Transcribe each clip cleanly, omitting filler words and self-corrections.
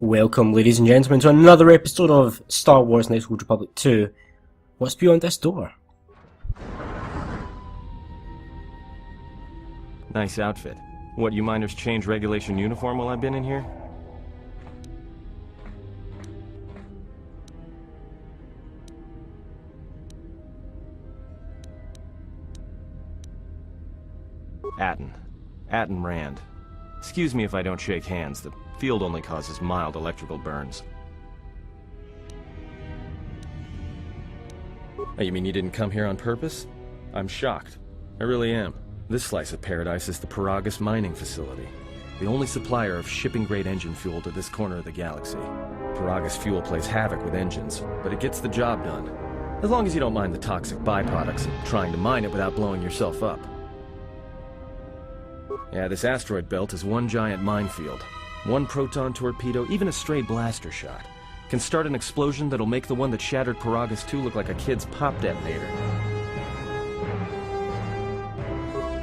Welcome, ladies and gentlemen, to another episode of Star Wars Knights of the Old Republic 2. What's beyond this door? Nice outfit. What, you miners change regulation uniform while I've been in here? Atten Rand. Excuse me if I don't shake hands. The field only causes mild electrical burns. Oh, you mean you didn't come here on purpose? I'm shocked. I really am. This slice of paradise is the Paragus mining facility, the only supplier of shipping-grade engine fuel to this corner of the galaxy. Paragus fuel plays havoc with engines, but it gets the job done. As long as you don't mind the toxic byproducts of trying to mine it without blowing yourself up. Yeah, this asteroid belt is one giant minefield. One proton torpedo, even a stray blaster shot, can start an explosion that'll make the one that shattered Paragus 2 look like a kid's pop detonator.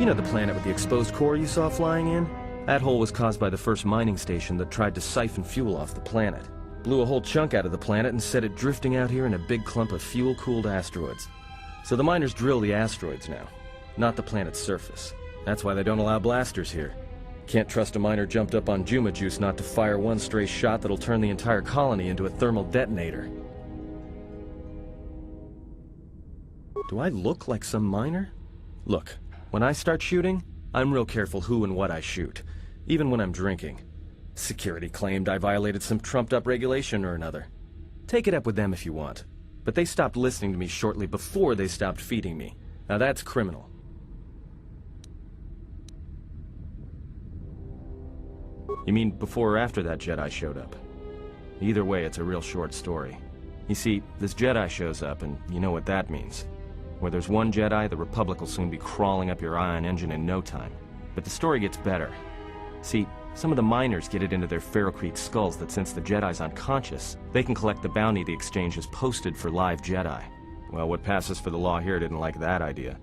You know the planet with the exposed core you saw flying in? That hole was caused by the first mining station that tried to siphon fuel off the planet. Blew a whole chunk out of the planet and set it drifting out here in a big clump of fuel-cooled asteroids. So the miners drill the asteroids now, not the planet's surface. That's why they don't allow blasters here. Can't trust a miner jumped up on Juma juice not to fire one stray shot that'll turn the entire colony into a thermal detonator. Do I look like some miner? Look, when I start shooting, I'm real careful who and what I shoot, even when I'm drinking. Security claimed I violated some trumped-up regulation or another. Take it up with them if you want, but they stopped listening to me shortly before they stopped feeding me. Now that's criminal. You mean before or after that Jedi showed up? Either way, it's a real short story. You see, this Jedi shows up, and you know what that means. Where there's one Jedi, the Republic will soon be crawling up your ion engine in no time. But the story gets better. See, some of the miners get it into their Ferrocrete skulls that since the Jedi's unconscious, they can collect the bounty the exchange has posted for live Jedi. Well, what passes for the law here didn't like that idea.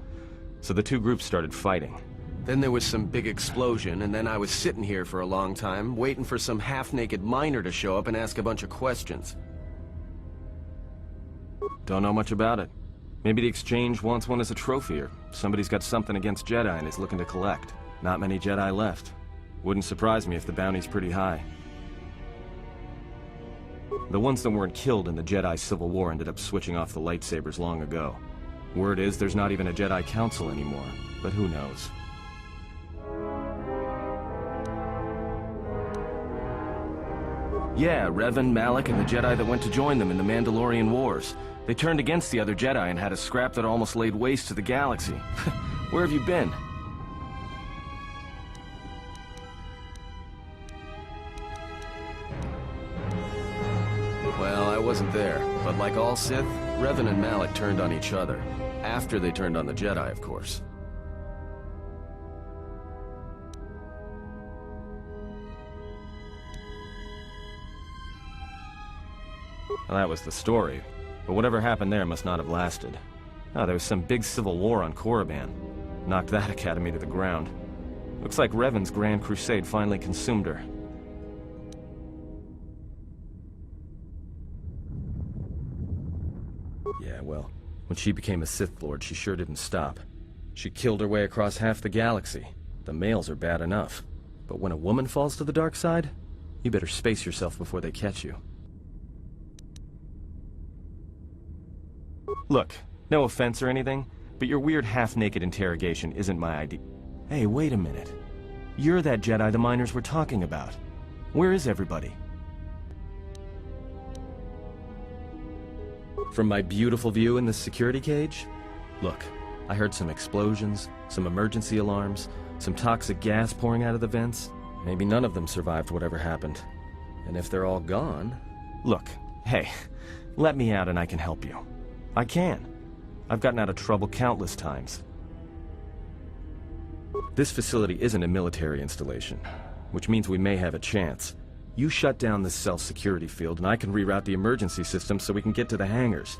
So the two groups started fighting. Then there was some big explosion, and then I was sitting here for a long time, waiting for some half-naked miner to show up and ask a bunch of questions. Don't know much about it. Maybe the exchange wants one as a trophy, or somebody's got something against Jedi and is looking to collect. Not many Jedi left. Wouldn't surprise me if the bounty's pretty high. The ones that weren't killed in the Jedi Civil War ended up switching off the lightsabers long ago. Word is there's not even a Jedi Council anymore, but who knows? Yeah, Revan, Malak, and the Jedi that went to join them in the Mandalorian Wars. They turned against the other Jedi and had a scrap that almost laid waste to the galaxy. Where have you been? Well, I wasn't there, but like all Sith, Revan and Malak turned on each other. After they turned on the Jedi, of course. Well, that was the story, but whatever happened there must not have lasted. Oh, there was some big civil war on Korriban. Knocked that academy to the ground. Looks like Revan's Grand Crusade finally consumed her. Yeah, well, when she became a Sith Lord, she sure didn't stop. She killed her way across half the galaxy. The males are bad enough. But when a woman falls to the dark side, you better space yourself before they catch you. Look, no offense or anything, but your weird half-naked interrogation isn't my idea. Hey, wait a minute. You're that Jedi the miners were talking about. Where is everybody? From my beautiful view in this security cage? Look, I heard some explosions, some emergency alarms, some toxic gas pouring out of the vents. Maybe none of them survived whatever happened. And if they're all gone... Look, hey, let me out and I can help you. I can. I've gotten out of trouble countless times. This facility isn't a military installation, which means we may have a chance. You shut down this self-security field and I can reroute the emergency system so we can get to the hangars.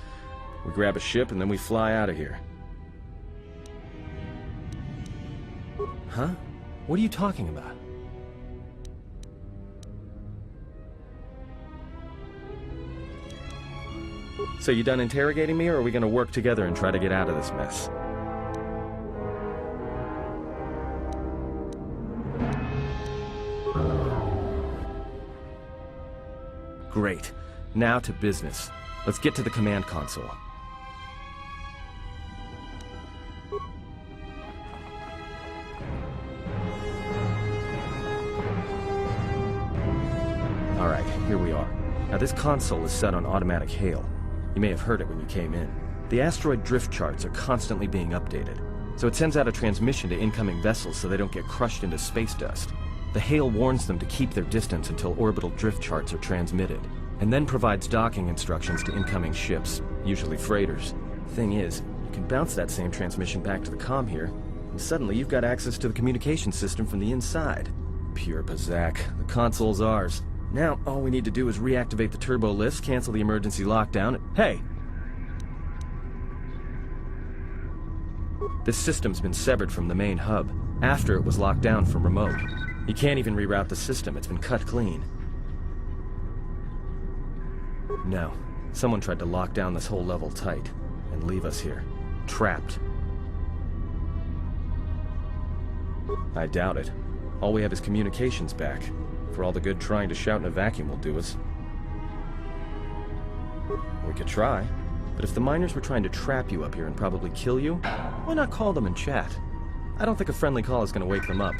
We grab a ship and then we fly out of here. Huh? What are you talking about? So you done interrogating me, or are we gonna work together and try to get out of this mess? Great. Now to business. Let's get to the command console. Alright, here we are. Now this console is set on automatic hail. You may have heard it when you came in. The asteroid drift charts are constantly being updated, so it sends out a transmission to incoming vessels so they don't get crushed into space dust. The hail warns them to keep their distance until orbital drift charts are transmitted, and then provides docking instructions to incoming ships, usually freighters. Thing is, you can bounce that same transmission back to the comm here, and suddenly you've got access to the communication system from the inside. Pure Bazak. The console's ours. Now, all we need to do is reactivate the turbo lifts, cancel the emergency lockdown. Hey! This system's been severed from the main hub, after it was locked down from remote. You can't even reroute the system, it's been cut clean. No, someone tried to lock down this whole level tight, and leave us here, trapped. I doubt it. All we have is communications back. For all the good trying to shout in a vacuum will do us. We could try, but if the miners were trying to trap you up here and probably kill you, why not call them and chat? I don't think a friendly call is going to wake them up.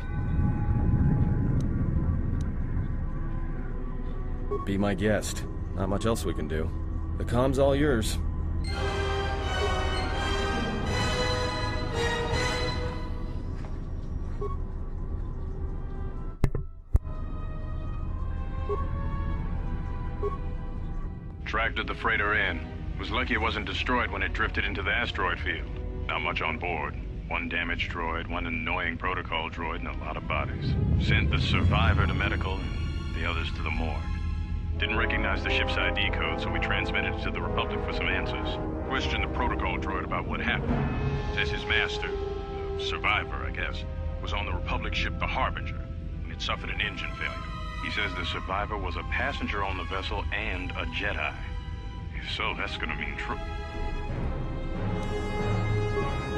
Be my guest. Not much else we can do. The comm's all yours. Tracted the freighter in. Was lucky it wasn't destroyed when it drifted into the asteroid field. Not much on board. One damaged droid, one annoying protocol droid, and a lot of bodies. Sent the survivor to medical and the others to the morgue. Didn't recognize the ship's ID code, so we transmitted it to the Republic for some answers. Questioned the protocol droid about what happened. Says his master, the survivor, I guess, was on the Republic ship the Harbinger, and it suffered an engine failure. He says the survivor was a passenger on the vessel and a Jedi. If so, that's gonna mean trouble.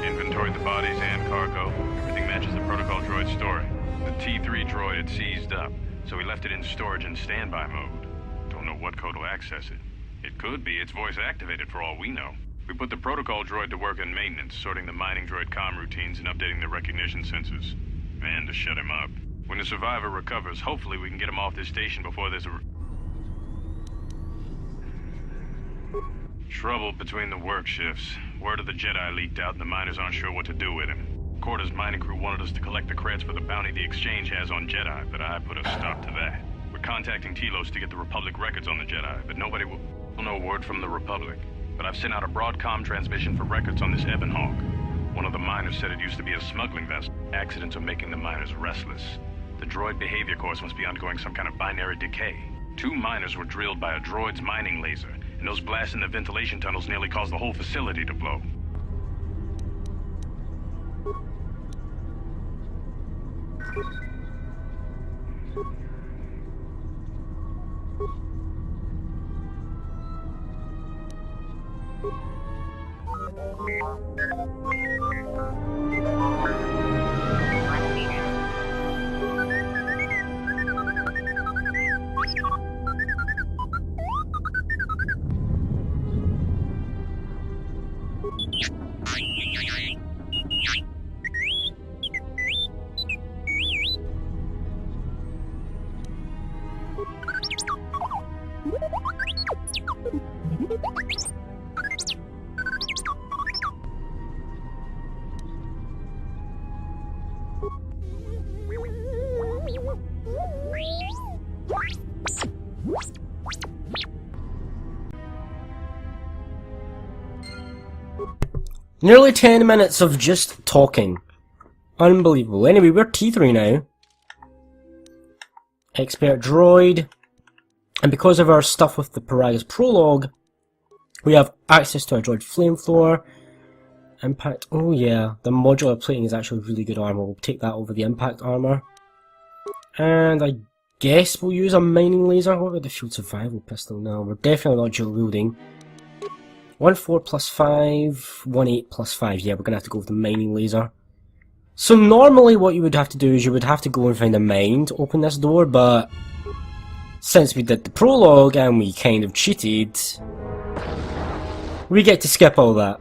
Inventoried the bodies and cargo. Everything matches the protocol droid's story. The T3 droid had seized up, so we left it in storage in standby mode. Don't know what code will access it. It could be it's voice activated for all we know. We put the protocol droid to work in maintenance, sorting the mining droid comm routines and updating the recognition sensors. And to shut him up. When the survivor recovers, hopefully we can get him off this station before there's a... Trouble between the work shifts. Word of the Jedi leaked out and the miners aren't sure what to do with him. KOTOR's mining crew wanted us to collect the creds for the bounty the Exchange has on Jedi, but I put a stop to that. We're contacting Telos to get the Republic records on the Jedi, but nobody will... No word from the Republic. But I've sent out a broadcom transmission for records on this Ebon Hawk. One of the miners said it used to be a smuggling vessel. Accidents are making the miners restless. The droid behavior course must be undergoing some kind of binary decay. 2 miners were drilled by a droid's mining laser, and those blasts in the ventilation tunnels nearly caused the whole facility to blow. Nearly 10 minutes of just talking. Unbelievable. Anyway, we're T3 now. Expert droid. And because of our stuff with the Paraga's prologue, we have access to a droid flamethrower. Impact. Oh yeah, the modular plating is actually really good armor. We'll take that over the impact armor. And I guess we'll use a mining laser. What about the field survival pistol? No, we're definitely not dual wielding. 1-4 plus 5, 1-8 plus 5. Yeah, we're gonna have to go with the mining laser. So normally what you would have to do is you would have to go and find a mine to open this door, but since we did the prologue and we kind of cheated, we get to skip all that.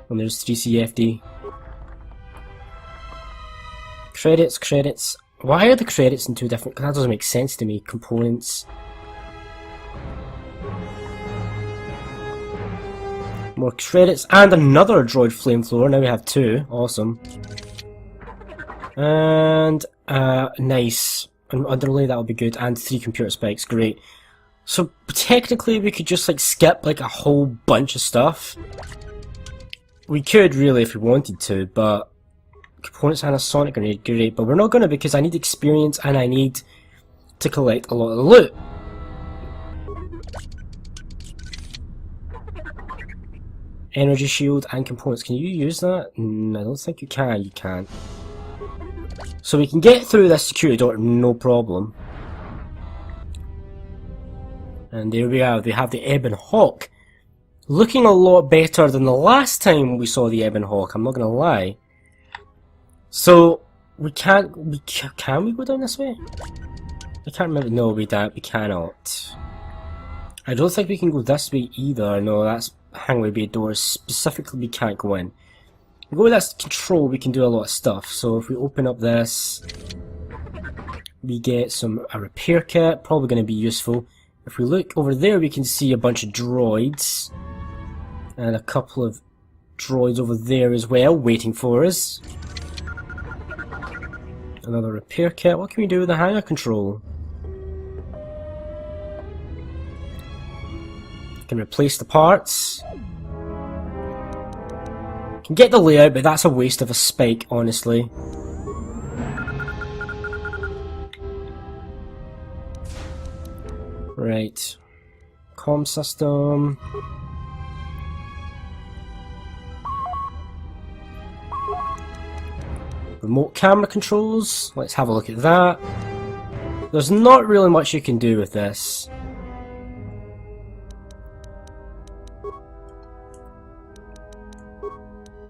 And there's 3CFD. Credits, credits. Why are the credits in two different... That doesn't make sense to me. Components. More credits. And another droid flamethrower. Now we have two. Awesome. And... nice. An underlay, that'll be good. And 3 computer spikes. Great. So, technically, we could just, like, skip, like, a whole bunch of stuff. We could, really, if we wanted to, but... Components and a sonic grenade, great, but we're not gonna because I need experience and I need to collect a lot of the loot. Energy shield and components, can you use that? I don't think you can, you can't. So we can get through this security door, no problem. And there we are, we have the Ebon Hawk. Looking a lot better than the last time we saw the Ebon Hawk, I'm not gonna lie. So, can we go down this way? I can't remember, no we cannot. I don't think we can go this way either, no that's hangway bay doors, specifically we can't go in. If we go with this control we can do a lot of stuff, so if we open up this, we get a repair kit, probably going to be useful. If we look over there we can see a bunch of droids, and a couple of droids over there as well, waiting for us. Another repair kit. What can we do with the hangar control? Can replace the parts. Can get the layout, but that's a waste of a spike, honestly. Right. Comm system. Remote camera controls, let's have a look at that. There's not really much you can do with this.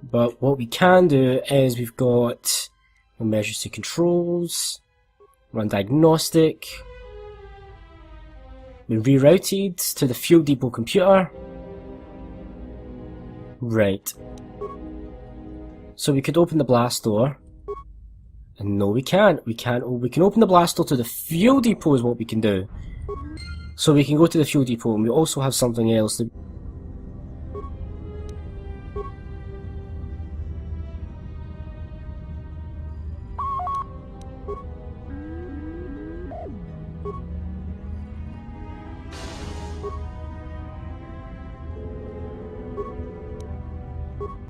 But what we can do is we've got emergency controls, run diagnostic, been rerouted to the fuel depot computer. Right. So we could open the blast door. And no we can't. We can open the blast door to the fuel depot is what we can do. So we can go to the fuel depot and we also have something else that...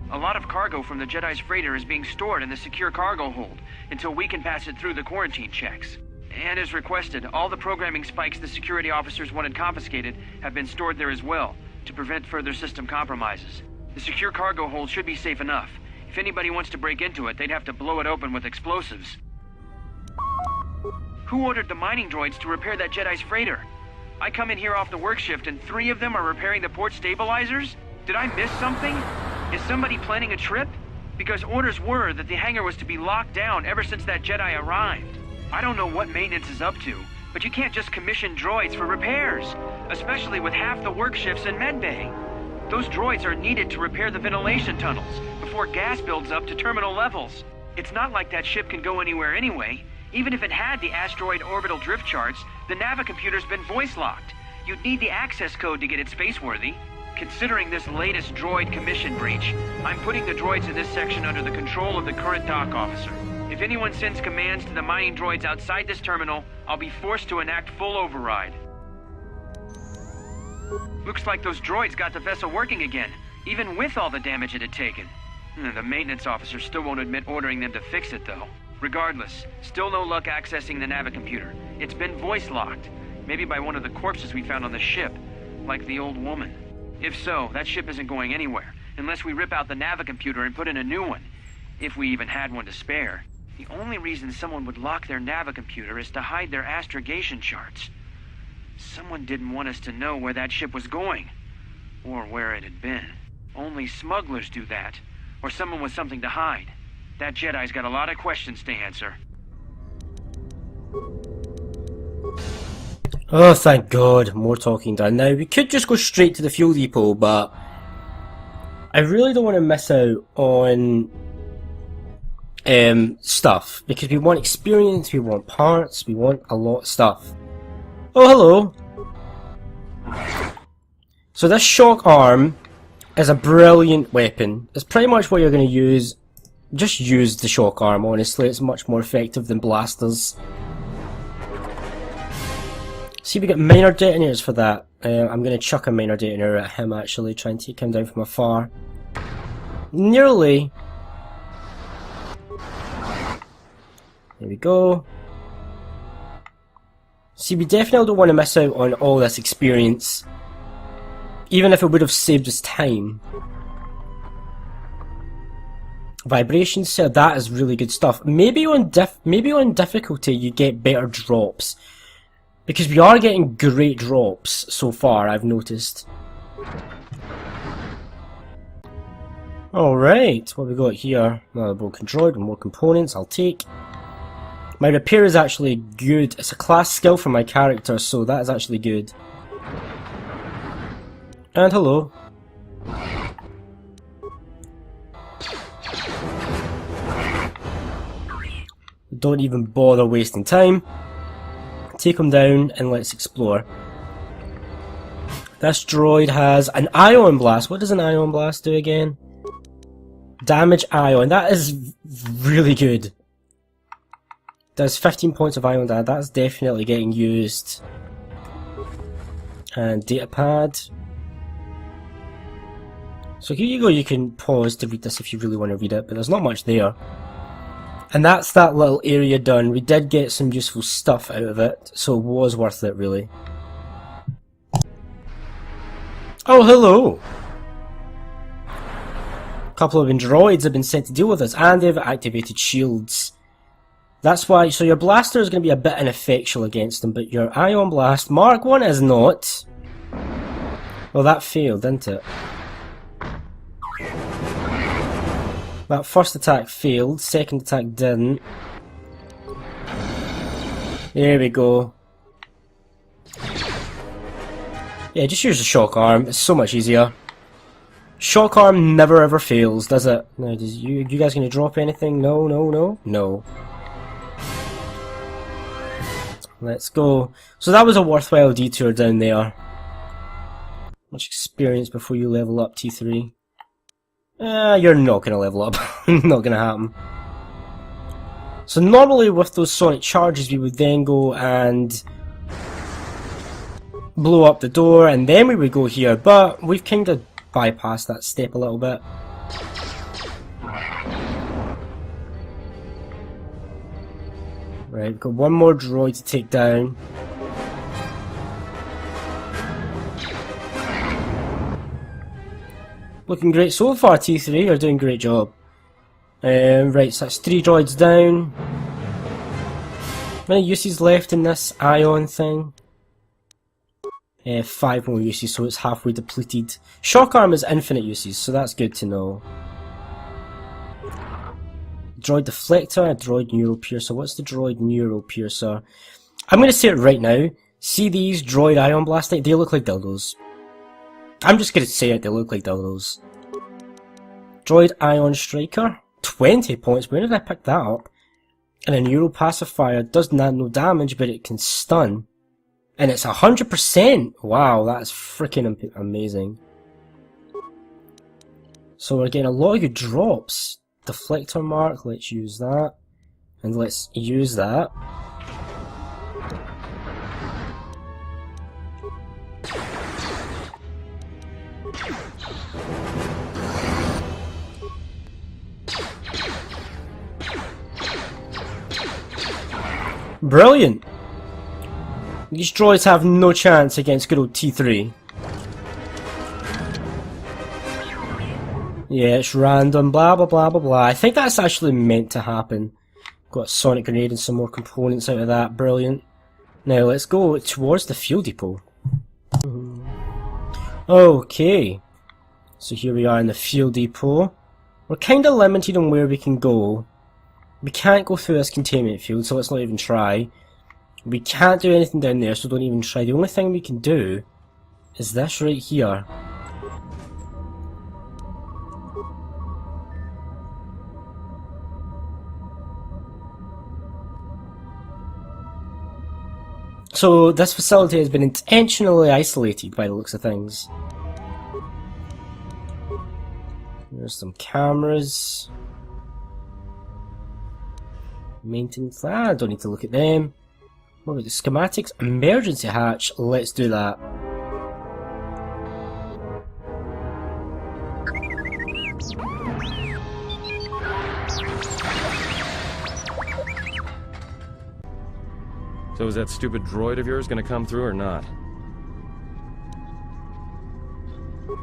A lot of cargo from the Jedi's freighter is being stored in the secure cargo hold until we can pass it through the quarantine checks. And as requested, all the programming spikes the security officers wanted confiscated have been stored there as well, to prevent further system compromises. The secure cargo hold should be safe enough. If anybody wants to break into it, they'd have to blow it open with explosives. Who ordered the mining droids to repair that Jedi's freighter? I come in here off the work shift and 3 of them are repairing the port stabilizers? Did I miss something? Is somebody planning a trip? Because orders were that the hangar was to be locked down ever since that Jedi arrived. I don't know what maintenance is up to, but you can't just commission droids for repairs, especially with half the work shifts in medbay. Those droids are needed to repair the ventilation tunnels before gas builds up to terminal levels. It's not like that ship can go anywhere anyway. Even if it had the asteroid orbital drift charts, the navicomputer's been voice-locked. You'd need the access code to get it spaceworthy. Considering this latest droid commission breach, I'm putting the droids in this section under the control of the current dock officer. If anyone sends commands to the mining droids outside this terminal, I'll be forced to enact full override. Looks like those droids got the vessel working again, even with all the damage it had taken. The maintenance officer still won't admit ordering them to fix it, though. Regardless, still no luck accessing the navicomputer. It's been voice-locked, maybe by one of the corpses we found on the ship, like the old woman. If so, that ship isn't going anywhere, unless we rip out the navicomputer and put in a new one. If we even had one to spare. The only reason someone would lock their navicomputer is to hide their astrogation charts. Someone didn't want us to know where that ship was going. Or where it had been. Only smugglers do that. Or someone with something to hide. That Jedi's got a lot of questions to answer. Oh, thank God. More talking done. Now, we could just go straight to the fuel depot, but I really don't want to miss out on stuff. Because we want experience, we want parts, we want a lot of stuff. Oh, hello. So this shock arm is a brilliant weapon. It's pretty much what you're going to use. Just use the shock arm, honestly. It's much more effective than blasters. See, we got minor detonators for that. I'm going to chuck a minor detonator at him, actually. Try and take him down from afar. Nearly. There we go. See, we definitely don't want to miss out on all this experience. Even if it would have saved us time. Vibrations, so that is really good stuff. Maybe on difficulty you get better drops. Because we are getting great drops so far, I've noticed. Alright, what have we got here? Another broken droid with more components, I'll take. My repair is actually good. It's a class skill for my character, so that is actually good. And hello. Don't even bother wasting time. Take him down and let's explore. This droid has an ion blast. What does an ion blast do again? Damage ion. That is really good. Does 15 points of ion damage. That's definitely getting used. And datapad. So here you go, you can pause to read this if you really want to read it, but there's not much there. And that's that little area done. We did get some useful stuff out of it, so it was worth it, really. Oh, hello! A couple of droids have been sent to deal with us, and they've activated shields. That's why, so your blaster is going to be a bit ineffectual against them, but your ion blast, Mark 1 is not. Well, that failed, didn't it? That first attack failed, second attack didn't. There we go. Yeah, just use the shock arm, it's so much easier. Shock arm never ever fails, does it? No, you guys gonna drop anything? No, no, no, no. Let's go. So that was a worthwhile detour down there. Much experience before you level up, T3. You're not going to level up. Not going to happen. So normally with those sonic charges we would then go and blow up the door and then we would go here, but we've kind of bypassed that step a little bit. Right, we've got one more droid to take down. Looking great so far, T3. You're doing a great job. Right, so that's 3 droids down. How many uses left in this ion thing? 5 more uses, so it's halfway depleted. Shock arm is infinite uses, so that's good to know. Droid deflector, a droid neuropiercer. What's the droid neuropiercer? I'm going to say it right now. See these droid ion blast? They look like dildos. I'm just going to say it, they look like dildos. Droid Ion Striker, 20 points, where did I pick that up? And a Neuro Pacifier does no damage, but it can stun. And it's 100%! Wow, that's freaking amazing. So we're getting a lot of good drops. Deflector mark, let's use that. And let's use that. Brilliant! These droids have no chance against good old T3. Yeah, it's random, blah blah blah blah blah. I think that's actually meant to happen. Got a sonic grenade and some more components out of that, brilliant. Now let's go towards the fuel depot. Okay, so here we are in the fuel depot. We're kind of limited on where we can go. We can't go through this containment field, so let's not even try. We can't do anything down there, so don't even try. The only thing we can do is this right here. So this facility has been intentionally isolated by the looks of things. There's some cameras. Maintenance. I don't need to look at them. What about the schematics? Emergency hatch. Let's do that. So is that stupid droid of yours gonna come through or not?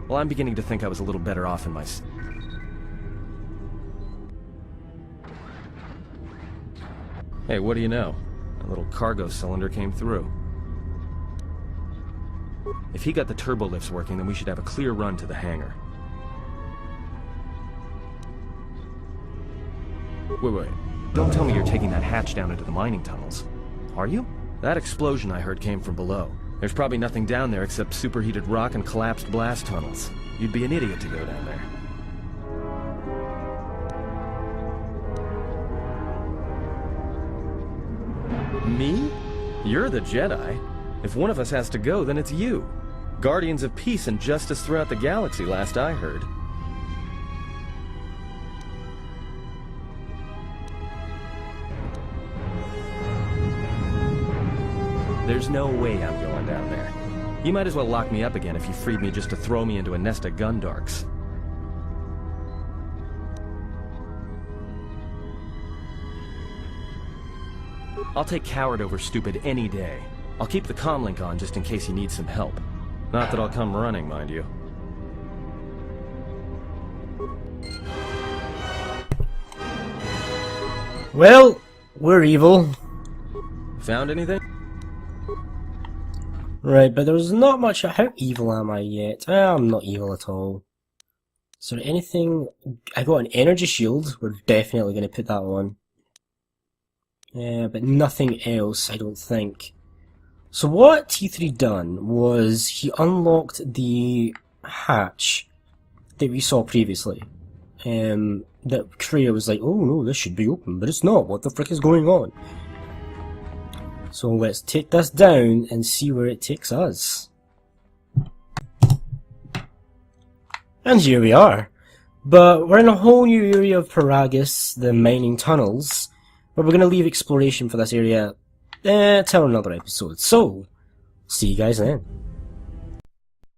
Well, I'm beginning to think I was a little better off in my... Hey, what do you know? A little cargo cylinder came through. If he got the turbo lifts working, then we should have a clear run to the hangar. Wait. Don't tell me you're taking that hatch down into the mining tunnels. Are you? That explosion I heard came from below. There's probably nothing down there except superheated rock and collapsed blast tunnels. You'd be an idiot to go down there. Me? You're the Jedi. If one of us has to go, then it's you. Guardians of peace and justice throughout the galaxy, last I heard. There's no way I'm going down there. You might as well lock me up again if you freed me just to throw me into a nest of Gundarks. I'll take coward over stupid any day. I'll keep the comlink on just in case you need some help. Not that I'll come running, mind you. Well, we're evil. Found anything? Right, but there's not much. How evil am I yet? I'm not evil at all. Is there anything? I got an energy shield. We're definitely going to put that on. Yeah, but nothing else, I don't think. So what T3 done was he unlocked the hatch that we saw previously. That Kreia was like, oh no, this should be open, but it's not. What the frick is going on? So let's take this down and see where it takes us. And here we are. But we're in a whole new area of Paragus, the mining tunnels, but we're going to leave exploration for this area till another episode. So, see you guys then.